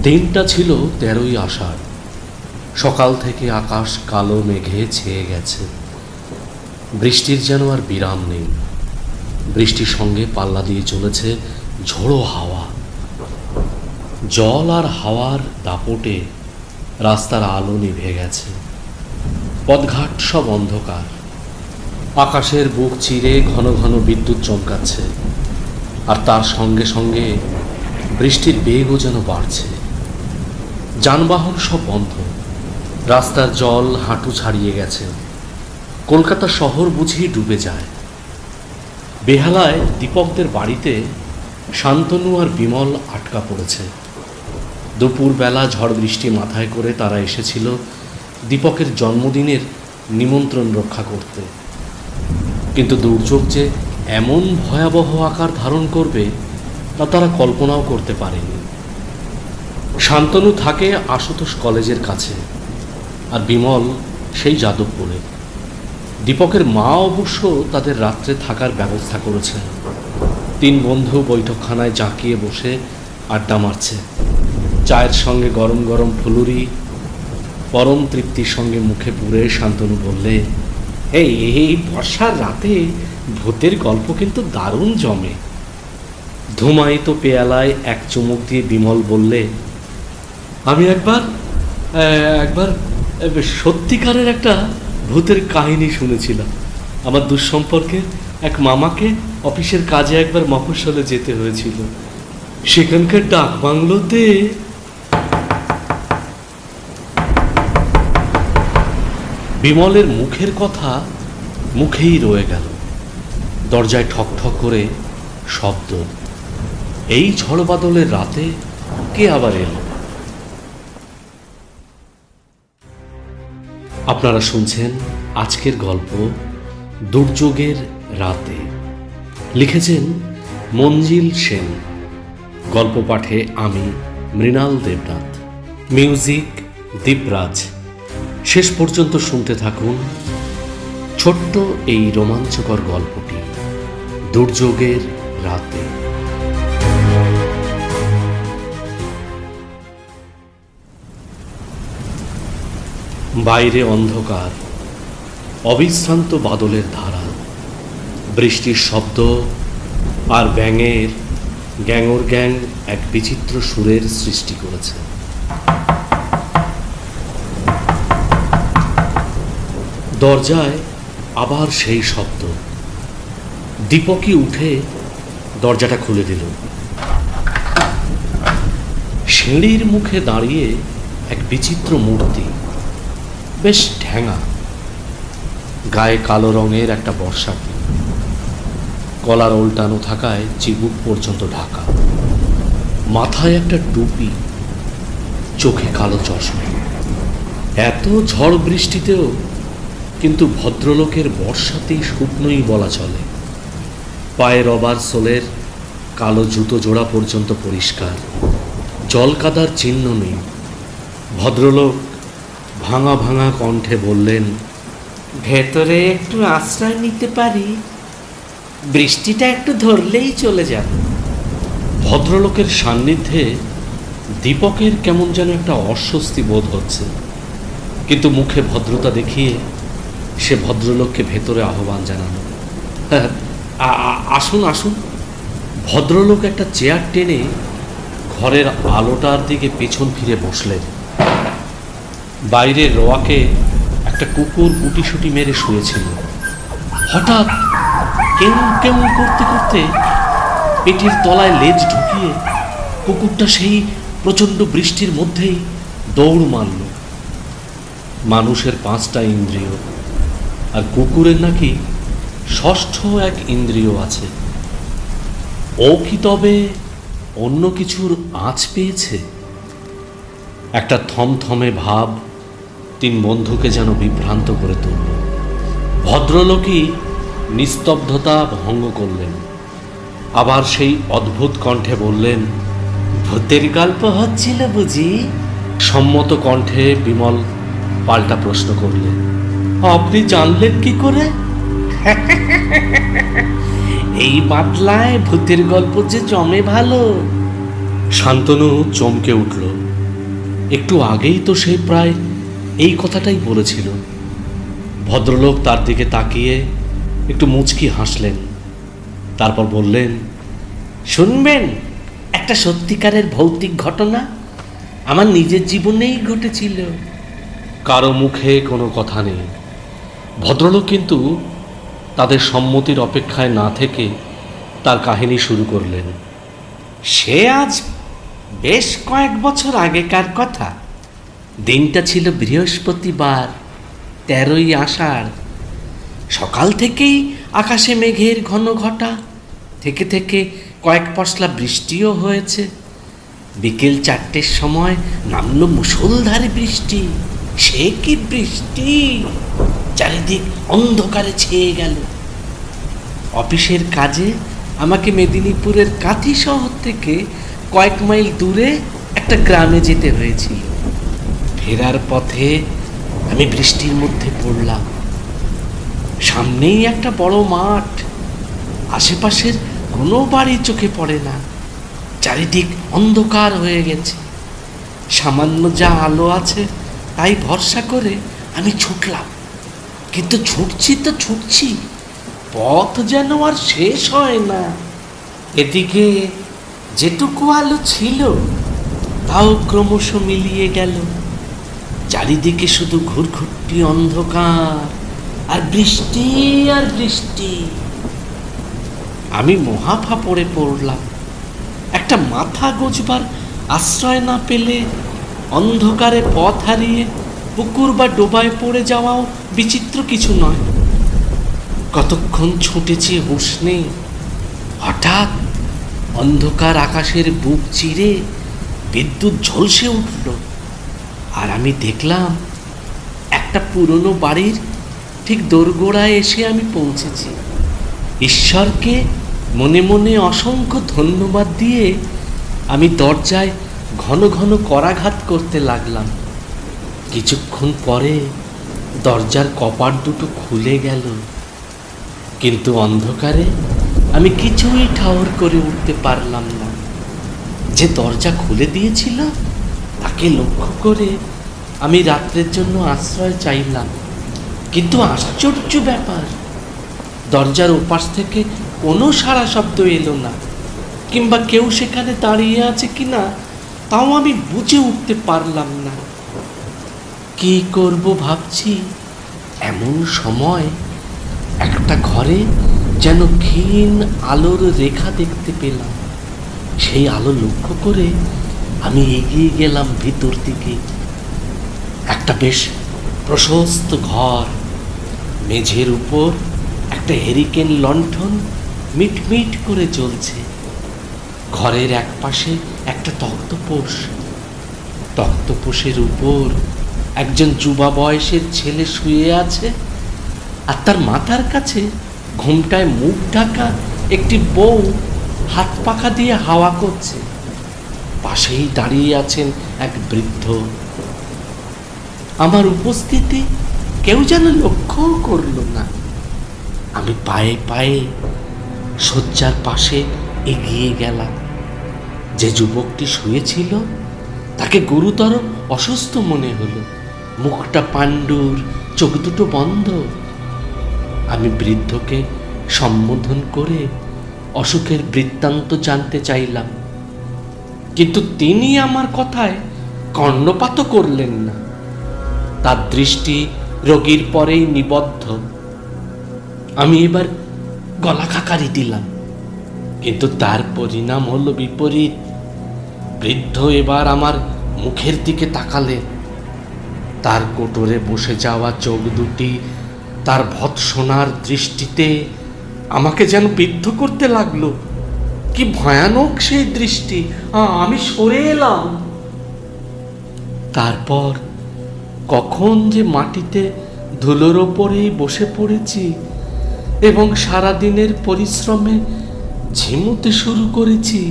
দিনটা ছিল ১৩ই আষাঢ়। সকাল থেকে আকাশ কালো মেঘে ছেয়ে গেছে। বৃষ্টির যেন আর বিরাম নেই। বৃষ্টির সঙ্গে পাল্লা দিয়ে চলেছে ঝোড়ো হাওয়া। জল আর হাওয়ার দাপটে রাস্তার আলো নিভে গেছে। পথঘাট সব অন্ধকার। আকাশের বুক চিরে ঘন ঘন বিদ্যুৎ চমকাচ্ছে, আর তার সঙ্গে সঙ্গে বৃষ্টির বেগও যেন বাড়ছে। যানবাহন সব বন্ধ। রাস্তার জল হাঁটু ছাড়িয়ে গেছে। কলকাতা শহর বুঝি ডুবে যায়। বেহালায় দীপকদের বাড়িতে শান্তনু আর বিমল আটকা পড়েছে। দুপুরবেলা ঝড় বৃষ্টি মাথায় করে তারা এসেছিল দীপকের জন্মদিনের নিমন্ত্রণ রক্ষা করতে। কিন্তু দুর্যোগ যে এমন ভয়াবহ আকার ধারণ করবে তা তারা কল্পনাও করতে পারেনি। শান্তনু থাকে আশুতোষ কলেজের কাছে, আর বিমল সেই যাদবপুরে। দীপকের মা অবশ্য তাদের রাত্রে থাকার ব্যবস্থা করেছেন। ৩ বন্ধু বৈঠকখানায় জাঁকিয়ে বসে আড্ডা মারছে। চায়ের সঙ্গে গরম গরম ফুলুরি পরম তৃপ্তির সঙ্গে মুখে পুরে শান্তনু বললে, এই বর্ষার রাতে ভূতের গল্প কিন্তু দারুণ জমে। ধুমায়িত পেয়ালায় এক চুমুক দিয়ে বিমল বললে, আমি একবার সত্যিকারের একটা ভূতের কাহিনী শুনেছিলাম। আমার দুঃসম্পর্কের এক মামাকে অফিসের কাজে একবার মফস্বলে যেতে হয়েছিল। সেখানকার ডাক বাংলোতে বিমলের মুখের কথা মুখেই রয়ে গেল। দরজায় ঠক ঠক করে শব্দ। এই ঝড় বাদলের রাতে কে আবার এলো? আপনারা শুনছেন আজকের গল্প দুর্যোগের রাতে। লিখেছেন মঞ্জিল সেন। গল্প পাঠে আমি মৃণাল দেবনাথ। মিউজিক দীপরাজ। শেষ পর্যন্ত শুনতে থাকুন ছোট্ট এই রোমাঞ্চকর গল্পটি দুর্যোগের রাতে। বাইরে অন্ধকার, অবিশ্রান্ত বাদলের ধারা, বৃষ্টির শব্দ আর ব্যাঙের গ্যাঙর গ্যাং এক বিচিত্র সুরের সৃষ্টি করেছে। দরজায় আবার সেই শব্দ। দীপকই উঠে দরজাটা খুলে দিল। সিঁড়ির মুখে দাঁড়িয়ে এক বিচিত্র মূর্তি, বেশ ঠ্যাঙা, গায়ে কালো রঙের একটা বর্ষাতি, কলার উল্টানো থাকায় চিবুক পর্যন্ত ঢাকা, মাথায় একটা টুপি, চোখে কালো চশমা। এত ঝড় বৃষ্টিতেও কিন্তু ভদ্রলোকের বর্ষাতি শুকনোই বলা চলে। পায়ে রবার সোলের কালো জুতো জোড়া পর্যন্ত পরিষ্কার, জল কাদার চিহ্ন নেই। ভদ্রলোক ভাঙা ভাঙা কণ্ঠে বললেন, ভেতরে একটু আশ্রয় নিতে পারি? বৃষ্টিটা একটু ধরলেই চলে যাবে। ভদ্রলোকের সান্নিধ্যে দীপকের কেমন যেন একটা অস্বস্তি বোধ হচ্ছে, কিন্তু মুখে ভদ্রতা দেখিয়ে সে ভদ্রলোককে ভেতরে আহ্বান জানালো। আসুন আসুন। ভদ্রলোক একটা চেয়ার টেনে ঘরের আলোটার দিকে পেছন ফিরে বসলেন। বাইরের রোয়াকে একটা কুকুর গুটিসুটি মেরে শুয়েছিল। হঠাৎ কেমন কেমন করতে করতে পেটের তলায় লেজ ঢুকিয়ে কুকুরটা সেই প্রচণ্ড বৃষ্টির মধ্যেই দৌড় মারল। মানুষের 5টা ইন্দ্রিয়, আর কুকুরের নাকি 6ষ্ঠ এক ইন্দ্রিয় আছে। ও কি তবে অন্য কিছুর আঁচ পেয়েছে? একটা থমথমে ভাব 3 বন্ধুকে যেন বিভ্রান্ত করে তুলল। ভদ্রলোকই নিস্তব্ধতা ভঙ্গ করলেন। আবার সেই অদ্ভুত কণ্ঠে বললেন, ভূতের গল্প হচ্ছিল বুঝি? সম্মত কণ্ঠে বিমল পাল্টা প্রশ্ন করলেন, আপনি জানলেন কি করে? এই বাদলায় ভূতের গল্প যে জমে ভালো। শান্তনু চমকে উঠল। একটু আগেই তো সে প্রায় এই কথাটাই বলেছিল। ভদ্রলোক তার দিকে তাকিয়ে একটু মুচকি হাসলেন, তারপর বললেন, শুনবেন একটা সত্যিকারের ভৌতিক ঘটনা? আমার নিজের জীবনেই ঘটেছিল। কারো মুখে কোনো কথা নেই। ভদ্রলোক কিন্তু তাদের সম্মতির অপেক্ষায় না থেকে তার কাহিনী শুরু করলেন। সে আজ বেশ কয়েক বছর আগেকার কথা। দিনটা ছিল বৃহস্পতিবার, 13ই আষাঢ়। সকাল থেকেই আকাশে মেঘের ঘন ঘটা, থেকে থেকে কয়েক পশলা বৃষ্টিও হয়েছে। বিকেল 4টের সময় নামলো মুষলধারে বৃষ্টি। সে কি বৃষ্টি! চারিদিক অন্ধকারে ছেয়ে গেল। অফিসের কাজে আমাকে মেদিনীপুরের কাঁথি শহর থেকে কয়েক মাইল দূরে একটা গ্রামে যেতে হয়েছিল। ফেরার পথে আমি বৃষ্টির মধ্যে পড়লাম। সামনেই একটা বড় মাঠ, আশেপাশের কোনো বাড়ি চোখে পড়ে না। চারিদিক অন্ধকার হয়ে গেছে। সামান্য যা আলো আছে তাই ভরসা করে আমি ছুটলাম। কিন্তু ছুটছি তো ছুটছি, পথ যেন আর শেষ হয় না। এদিকে যেটুকু আলো ছিল তাও ক্রমশ মিলিয়ে গেল। চারিদিকে শুধু ঘুরঘুরটি অন্ধকার, আর বৃষ্টি আর বৃষ্টি। আমি মহাফা পড়ে পড়লাম। একটা মাথা গোজবার আশ্রয় না পেলে অন্ধকারে পথ হারিয়ে পুকুর বা ডোবায় পড়ে যাওয়াও বিচিত্র কিছু নয়। কতক্ষণ ছুটেছি হুঁশ নেই। হঠাৎ অন্ধকার আকাশের বুক চিরে বিদ্যুৎ ঝলসে উঠল, আর আমি দেখলাম একটা পুরনো বাড়ির ঠিক দোরগোড়ায় এসে আমি পৌঁছেছি। ঈশ্বরকে মনে মনে অসংখ্য ধন্যবাদ দিয়ে আমি দরজায় ঘন ঘন করাঘাত করতে লাগলাম। কিছুক্ষণ পরে দরজার কপাট দুটো খুলে গেল, কিন্তু অন্ধকারে আমি কিছুই ঠাউর করে উঠতে পারলাম না। যে দরজা খুলে দিয়েছিল তাকে লক্ষ্য করে আমি রাত্রের জন্য আশ্রয় চাইলাম। কিন্তু আশ্চর্য ব্যাপার, দরজার ওপাশ থেকে কোনো সাড়া শব্দ এলো না, কিংবা কেউ সেখানে দাঁড়িয়ে আছে কিনা তাও আমি বুঝে উঠতে পারলাম না। কি করব ভাবছি, এমন সময় একটা ঘরে যেন ক্ষীণ আলোর রেখা দেখতে পেলাম। সেই আলো লক্ষ্য করে আমি এগিয়ে গেলাম ভিতর দিকে। একটা বেশ প্রশস্ত ঘর, মেঝের উপর একটা হেরিকেন লণ্ঠন মিটমিট করে জ্বলছে। ঘরের এক পাশে একটা তক্তপোষ, তক্তপোষের উপর একজন যুবা বয়সের ছেলে শুয়ে আছে, আর তার মাথার কাছে ঘোমটায় মুখ ঢাকা একটি বউ হাত পাখা দিয়ে হাওয়া করছে। পাশেই দাঁড়িয়ে আছেন এক বৃদ্ধ। আমার উপস্থিতি কেউ যেন লক্ষ্যও করল না। আমি পায়ে পায়ে শয্যার পাশে এগিয়ে গেলাম। যে যুবকটি শুয়েছিল তাকে গুরুতর অসুস্থ মনে হলো। মুখটা পাণ্ডুর, চোখ দুটো বন্ধ। আমি বৃদ্ধকে সম্বোধন করে অসুখের বৃত্তান্ত জানতে চাইলাম, কিন্তু তিনি আমার কথায় কর্ণপাত করলেন না। তার দৃষ্টি রোগীর পরেই নিবদ্ধ। আমি এবার গলা খাকারি দিলাম, কিন্তু তার পরিণাম হলো বিপরীত। বৃদ্ধ এবার আমার মুখের দিকে তাকালেন। তার কোটরে বসে যাওয়া চোখ দুটি তার ভৎসনার দৃষ্টিতে আমাকে যেন বিদ্ধ করতে লাগলো। কি ভয়ানক সেই দৃষ্টি! আমি সরে এলাম। তারপর কখন যে মাটিতে ধুলোর ওপরেই বসে পড়েছি এবং সারাদিনের পরিশ্রমে ঝিমুতে শুরু করেছি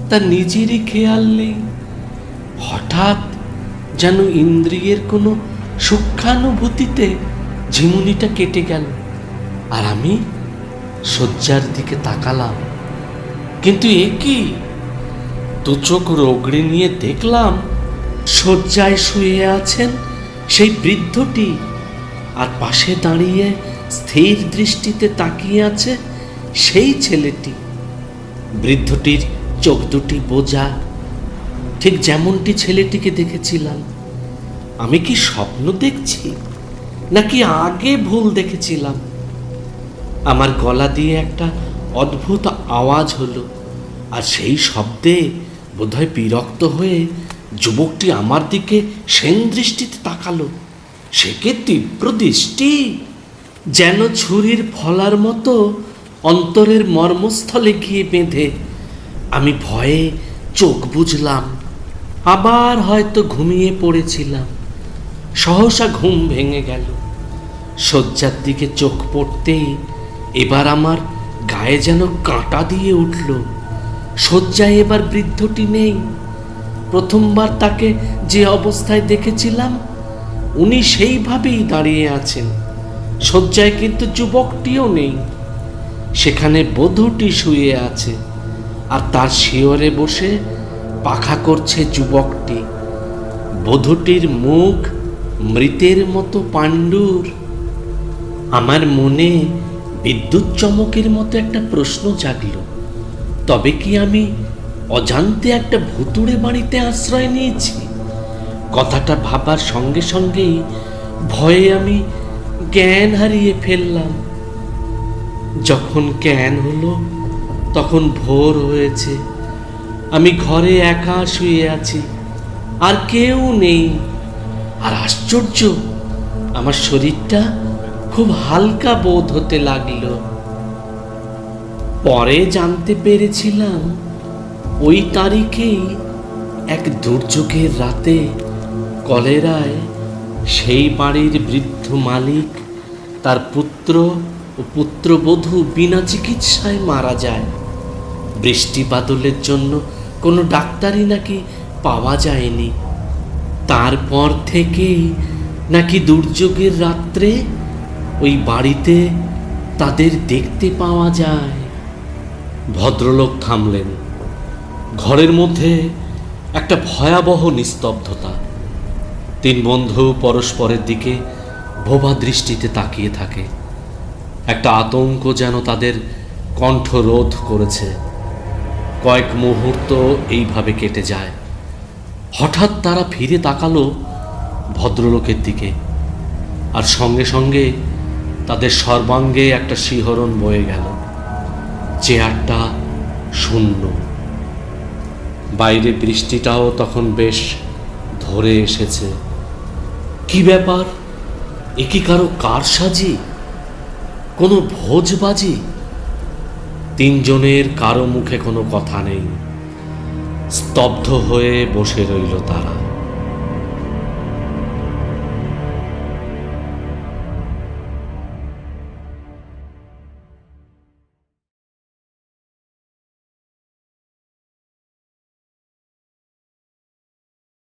তা নিজেরই খেয়াল নেই। হঠাৎ যেন ইন্দ্রিয়ের কোনো সূক্ষ্মানুভূতিতে ঝিমুনিটা কেটে গেল, আর আমি শয্যার দিকে তাকালাম। কিন্তু এ কি! দু চোখ রগড়ে নিয়ে দেখলাম শয্যায় শুয়ে আছেন সেই বৃদ্ধটি, আর পাশে দাঁড়িয়ে স্থির দৃষ্টিতে তাকিয়ে আছে সেই ছেলেটি। বৃদ্ধটির চোখ দুটি বোঝা, ঠিক যেমনটি ছেলেটিকে দেখেছিলাম। আমি কি স্বপ্ন দেখছি নাকি আগে ভুল দেখেছিলাম? আমার গলা দিয়ে একটা অদ্ভুত আওয়াজ হলো, আর সেই শব্দে বোধহয় বিরক্ত হয়ে যুবকটি আমার দিকে সেন দৃষ্টিতে তাকালো। সে কি তীব্র দৃষ্টি! যেন ছুরির ফলার মতো অন্তরের মর্মস্থলে গিয়ে বেঁধে। আমি ভয়ে চোখ বুজলাম, আবার হয়তো ঘুমিয়ে পড়েছিলাম। সহসা ঘুম ভেঙে গেল। শয্যার দিকে চোখ পড়তেই এবার আমার গায়ে যেন কাঁটা দিয়ে উঠল। শয্যায় এবার বৃদ্ধটি নেই। প্রথমবার তাকে যে অবস্থায় দেখেছিলাম উনি সেইভাবেই দাঁড়িয়ে আছেন। শয্যায় কিন্তু যুবকটিও নেই। সেখানে বধূটি শুয়ে আছে, আর তার শিয়রে বসে পাখা করছে যুবকটি। বধূটির মুখ মৃতের মতো পাণ্ডুর। আমার মনে বিদ্যুৎ চমকের মতো একটা প্রশ্ন জাগল, তবে কি আমি অজান্তে একটা ভুতুড়ে বাড়িতে আশ্রয় নিয়েছি? কথাটা ভাবার সঙ্গে সঙ্গেই ভয়ে আমি জ্ঞান হারিয়ে ফেললাম। যখন জ্ঞান হলো তখন ভোর হয়েছে। আমি ঘরে একা শুয়ে আছি, আর কেউ নেই। আর আশ্চর্য, আমার শরীরটা খুব হালকা বোধ হতে লাগলো। পরে জানতে পেরেছিলাম ওই তারিখেই এক দুর্যোগের রাতে কলেরায় সেই বাড়ির বৃদ্ধ মালিক, তার পুত্র ও পুত্রবধূ বিনা চিকিৎসায় মারা যায়। বৃষ্টি বাদলের জন্য কোনো ডাক্তারই নাকি পাওয়া যায়নি। তারপর থেকেই নাকি দুর্যোগের রাত্রে ওই বাড়িতে তাদের দেখতে পাওয়া যায়। ভদ্রলোক থামলেন। ঘরের মধ্যে একটা ভয়াবহ নিস্তব্ধতা। তিন বন্ধু পরস্পরের দিকে বোবা দৃষ্টিতে তাকিয়ে থাকে। একটা আতঙ্ক যেন তাদের কণ্ঠ রোধ করেছে। কয়েক মুহূর্ত এইভাবে কেটে যায়। হঠাৎ তারা ফিরে তাকালো ভদ্রলোকের দিকে, আর সঙ্গে সঙ্গে তাদের সর্বাঙ্গে একটা শিহরণ বয়ে গেল। চেয়ারটা শূন্য। বাইরে বৃষ্টিটাও তখন বেশ ধরে এসেছে। কি ব্যাপার? এ কি কারো কারসাজি? কোনো ভোজবাজি? তিনজনের কারো মুখে কোনো কথা নেই। স্তব্ধ হয়ে বসে রইল তারা।